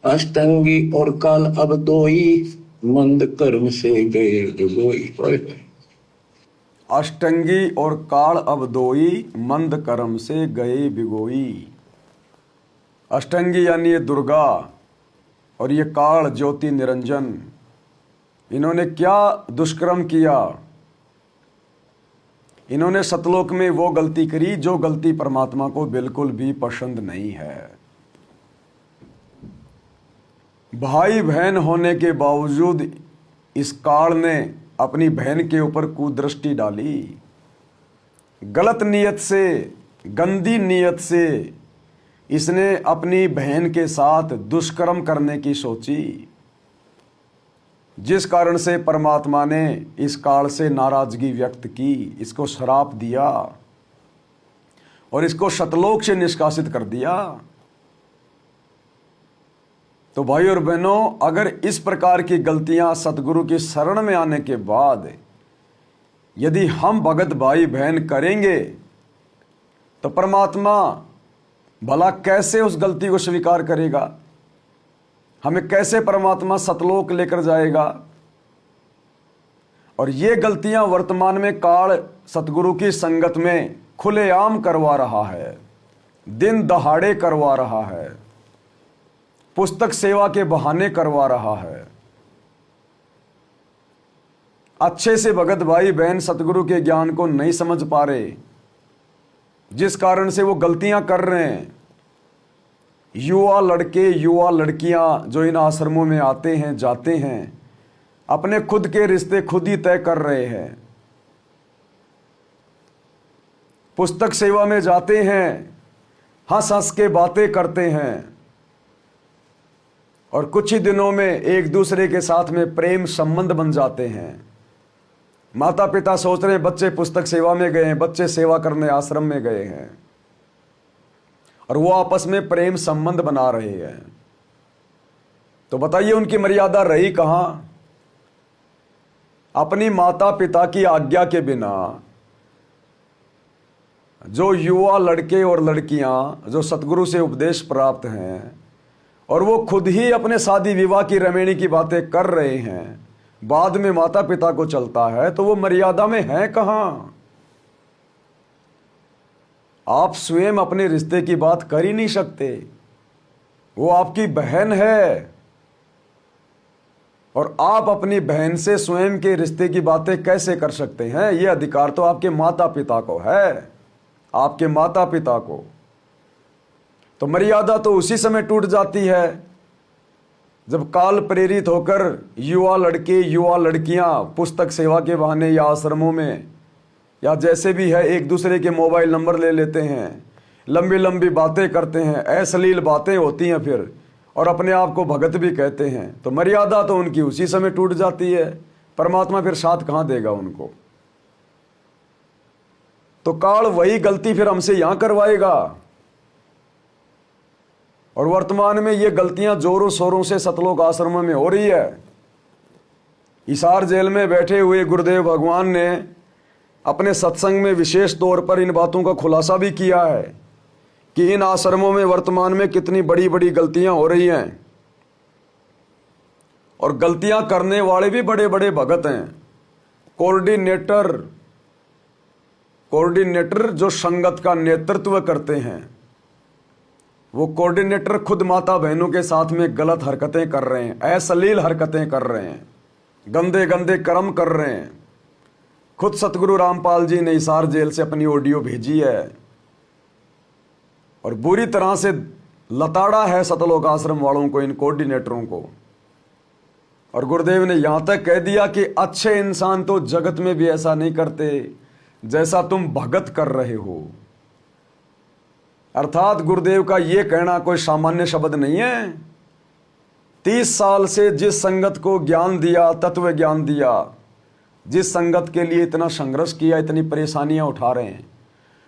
अष्टंगी और काल अब दोई, मंद कर्म से गए डुबोई। अष्टंगी और काल अब दोई, मंद कर्म से गए बिगोई। अष्टंगी यानी ये दुर्गा और ये काल ज्योति निरंजन, इन्होंने क्या दुष्कर्म किया। इन्होंने सतलोक में वो गलती करी जो गलती परमात्मा को बिल्कुल भी पसंद नहीं है। भाई बहन होने के बावजूद इस काल ने अपनी बहन के ऊपर कुदृष्टि डाली। गलत नीयत से, गंदी नीयत से इसने अपनी बहन के साथ दुष्कर्म करने की सोची, जिस कारण से परमात्मा ने इस काल से नाराजगी व्यक्त की, इसको श्राप दिया और इसको सतलोक से निष्कासित कर दिया। तो भाई और बहनों, अगर इस प्रकार की गलतियां सतगुरु की शरण में आने के बाद यदि हम भगत भाई बहन करेंगे तो परमात्मा भला कैसे उस गलती को स्वीकार करेगा? हमें कैसे परमात्मा सतलोक लेकर जाएगा? और ये गलतियां वर्तमान में काल सतगुरु की संगत में खुलेआम करवा रहा है, दिन दहाड़े करवा रहा है, पुस्तक सेवा के बहाने करवा रहा है। अच्छे से भगत भाई बहन सतगुरु के ज्ञान को नहीं समझ पा रहे, जिस कारण से वो गलतियां कर रहे हैं। युवा लड़के युवा लड़कियां जो इन आश्रमों में आते हैं जाते हैं, अपने खुद के रिश्ते खुद ही तय कर रहे हैं। पुस्तक सेवा में जाते हैं, हंस हंस के बातें करते हैं और कुछ ही दिनों में एक दूसरे के साथ में प्रेम संबंध बन जाते हैं। माता पिता सोच रहे हैं बच्चे पुस्तक सेवा में गए हैं, बच्चे सेवा करने आश्रम में गए हैं और वो आपस में प्रेम संबंध बना रहे हैं। तो बताइए उनकी मर्यादा रही कहां? अपनी माता पिता की आज्ञा के बिना जो युवा लड़के और लड़कियां जो सतगुरु से उपदेश प्राप्त हैं और वो खुद ही अपने शादी विवाह की रमेणी की बातें कर रहे हैं, बाद में माता पिता को चलता है, तो वो मर्यादा में है कहां? आप स्वयं अपने रिश्ते की बात कर ही नहीं सकते। वो आपकी बहन है और आप अपनी बहन से स्वयं के रिश्ते की बातें कैसे कर सकते हैं? ये अधिकार तो आपके माता पिता को है, आपके माता पिता को। तो मर्यादा तो उसी समय टूट जाती है जब काल प्रेरित होकर युवा लड़के युवा लड़कियां पुस्तक सेवा के बहाने या आश्रमों में या जैसे भी है एक दूसरे के मोबाइल नंबर ले लेते हैं, लंबी लंबी बातें करते हैं, अश्लील बातें होती हैं फिर, और अपने आप को भगत भी कहते हैं। तो मर्यादा तो उनकी उसी समय टूट जाती है। परमात्मा फिर साथ कहां देगा उनको? तो काल वही गलती फिर हमसे यहां करवाएगा। और वर्तमान में ये गलतियां जोरों शोरों से सतलोक आश्रमों में हो रही है। हिसार जेल में बैठे हुए गुरुदेव भगवान ने अपने सत्संग में विशेष तौर पर इन बातों का खुलासा भी किया है कि इन आश्रमों में वर्तमान में कितनी बड़ी बड़ी गलतियां हो रही हैं और गलतियां करने वाले भी बड़े बड़े भगत हैं। कोऑर्डिनेटर जो संगत का नेतृत्व करते हैं, वो कोऑर्डिनेटर खुद माता बहनों के साथ में गलत हरकतें कर रहे हैं, अश्लील हरकतें कर रहे हैं, गंदे गंदे कर्म कर रहे हैं। खुद सतगुरु रामपाल जी ने हिसार जेल से अपनी ऑडियो भेजी है और बुरी तरह से लताड़ा है सतलोक आश्रम वालों को, इन कोऑर्डिनेटरों को। और गुरुदेव ने यहां तक कह दिया कि अच्छे इंसान तो जगत में भी ऐसा नहीं करते जैसा तुम भगत कर रहे हो। अर्थात गुरुदेव का यह कहना कोई सामान्य शब्द नहीं है। 30 साल से जिस संगत को ज्ञान दिया, तत्व ज्ञान दिया, जिस संगत के लिए इतना संघर्ष किया, इतनी परेशानियां उठा रहे हैं,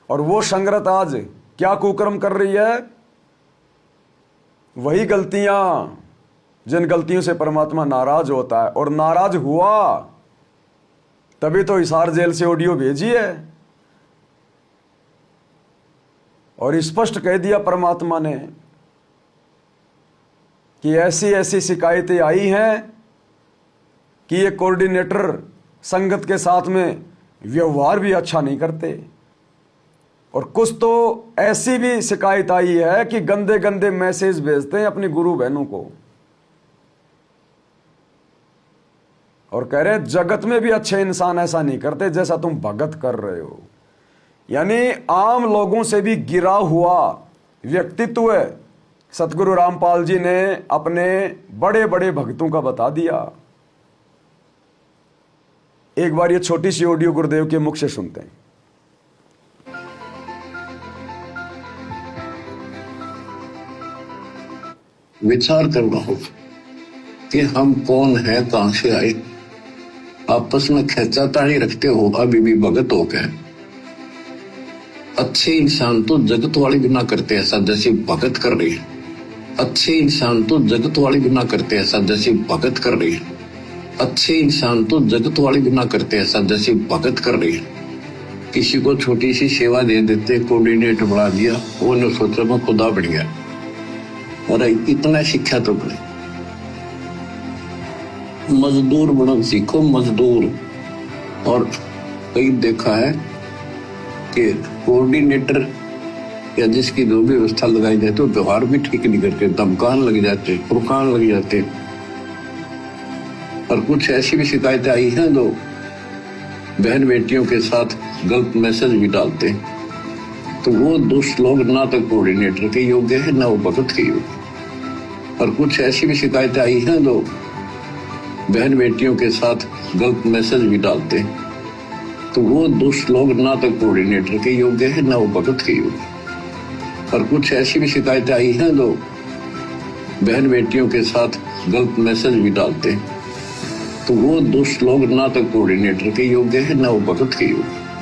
और वो संगत आज क्या कुकर्म कर रही है? वही गलतियां जिन गलतियों से परमात्मा नाराज होता है। और नाराज हुआ तभी तो हिसार जेल से ऑडियो भेजी है और स्पष्ट कह दिया परमात्मा ने कि ऐसी ऐसी शिकायतें आई हैं कि ये कोऑर्डिनेटर संगत के साथ में व्यवहार भी अच्छा नहीं करते, और कुछ तो ऐसी भी शिकायत आई है कि गंदे गंदे मैसेज भेजते हैं अपनी गुरु बहनों को, और कह रहे हैं जगत में भी अच्छे इंसान ऐसा नहीं करते जैसा तुम भगत कर रहे हो। यानी आम लोगों से भी गिरा हुआ व्यक्तित्व सतगुरु रामपाल जी ने अपने बड़े बड़े भक्तों का बता दिया। एक बार ये छोटी सी ऑडियो गुरुदेव के मुख से सुनते हैं। विचार करना होगा कि हम कौन है, कहां से आए। आपस में खेचातानी रखते हो अभी भी भगत हो गए। अच्छे इंसान तो जगत वाले भी ना करते ऐसा जैसे भगत कर रही है। अच्छे इंसान तो जगत वाले भी ना करते ऐसा जैसे भगत कर रही है। अच्छे इंसान तो जगत वाले भी ना करते ऐसा जैसे भगत कर रही है। किसी को छोटी सी सेवा दे देते, कोऑर्डिनेटर बढ़ा दिया, वो ने सोचा मैं खुदा बढ़ गया। और इतना शिक्षा तो बने, मजदूर बनो सीखो, मजदूर। और कई देखा है कि कोऑर्डिनेटर या जिसकी जो भी व्यवस्था लगाई जाए तो व्यवहार भी ठीक नहीं करते, धमकान लग जाते, फुरकान लग जाते। और कुछ ऐसी भी शिकायतें आई हैं जो बहन बेटियों के साथ गलत मैसेज भी डालते हैं। तो वो दुष्ट लोग ना तो कोऑर्डिनेटर के योग्य है ना वो भगत के योग्य। और कुछ ऐसी भी शिकायतें आई हैं जो बहन बेटियों के साथ गलत मैसेज भी डालते हैं। तो वो दुष्ट लोग ना तो कोऑर्डिनेटर के योग्य है ना वो भगत के योग्य। और कुछ ऐसी भी शिकायतें आई हैं जो बहन बेटियों के साथ गलत मैसेज भी डालते हैं। तो वो दुष्ट लोग ना तो कोऑर्डिनेटर के योग्य है ना वो भगत के योग्य।